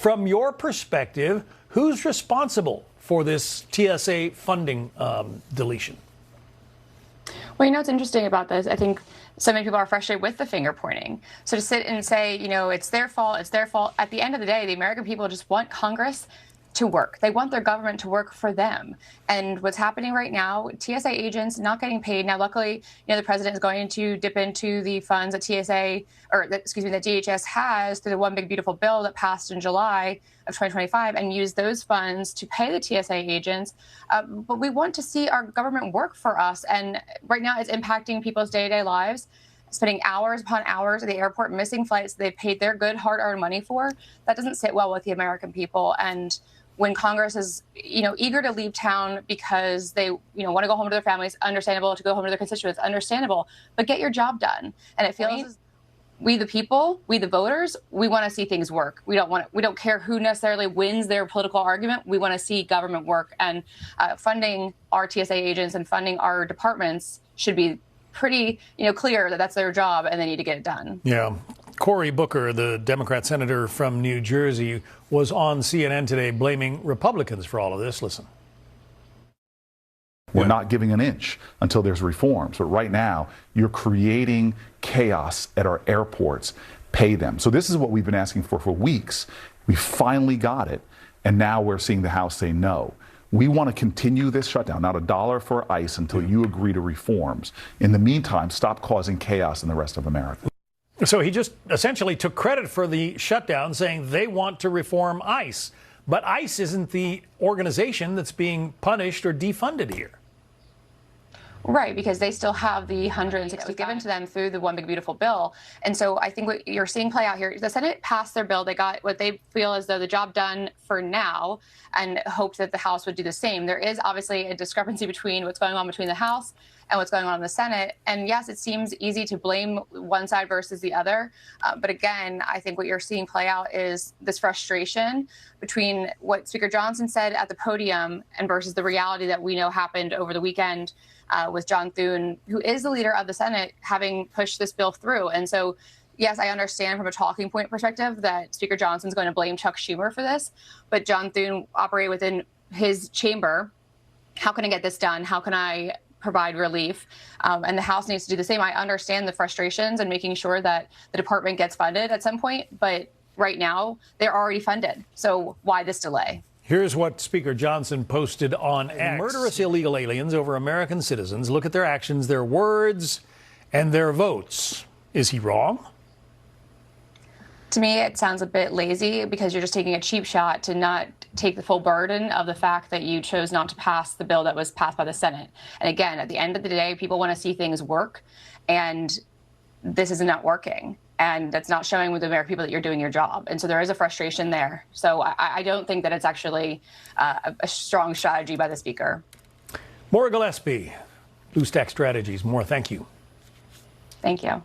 From your perspective, who's responsible for this TSA funding deletion? Well, you know what's interesting about this? I think so many people are frustrated with the finger pointing. So to sit and say, you know, it's their fault, it's their fault. At the end of the day, the American people just want Congress to work. They want their government to work for them. And what's happening right now, TSA agents not getting paid. Now, luckily, you know, the president is going to dip into the funds that that DHS has through the One Big Beautiful Bill that passed in July of 2025 and use those funds to pay the TSA agents. But we want to see our government work for us. And right now it's impacting people's day-to-day lives, spending hours upon hours at the airport, missing flights they've paid their good hard-earned money for. That doesn't sit well with the American people. And when Congress is, you know, eager to leave town because they, you know, want to go home to their families, understandable, to go home to their constituents, understandable, but get your job done. And it feels we the people, we the voters, we want to see things work. We don't care who necessarily wins their political argument. We want to see government work, and funding our TSA agents and funding our departments should be pretty, you know, clear that that's their job and they need to get it done. Yeah. Cory Booker, the Democrat senator from New Jersey, was on CNN today blaming Republicans for all of this. Listen. We're not giving an inch until there's reforms. But right now, you're creating chaos at our airports. Pay them. So this is what we've been asking for weeks. We finally got it. And now we're seeing the House say no. We want to continue this shutdown, not a dollar for ICE until you agree to reforms. In the meantime, stop causing chaos in the rest of America. So he just essentially took credit for the shutdown, saying they want to reform ICE. But ICE isn't the organization that's being punished or defunded here. Right, because they still have the 160 given to them through the One Big Beautiful Bill. And so I think what you're seeing play out here, the Senate passed their bill. They got what they feel as though the job done for now and hoped that the House would do the same. There is obviously a discrepancy between what's going on between the House and what's going on in the Senate. And yes, it seems easy to blame one side versus the other. But again, I think what you're seeing play out is this frustration between what Speaker Johnson said at the podium and versus the reality that we know happened over the weekend with John Thune, who is the leader of the Senate, having pushed this bill through. And so, yes, I understand from a talking point perspective that Speaker Johnson's going to blame Chuck Schumer for this, but John Thune operated within his chamber. How can I get this done? How can I provide relief? And the House needs to do the same. I understand the frustrations and making sure that the department gets funded at some point, but right now they're already funded. So why this delay? Here's what Speaker Johnson posted on X. Murderous illegal aliens over American citizens. Look at their actions, their words, and their votes. Is he wrong? To me, it sounds a bit lazy because you're just taking a cheap shot to not take the full burden of the fact that you chose not to pass the bill that was passed by the Senate. And again, at the end of the day, people want to see things work, and this is not working. And that's not showing with the American people that you're doing your job. And so there is a frustration there. So I don't think that it's actually a strong strategy by the Speaker. Maura Gillespie, Blue Stack Strategies. Maura, thank you. Thank you.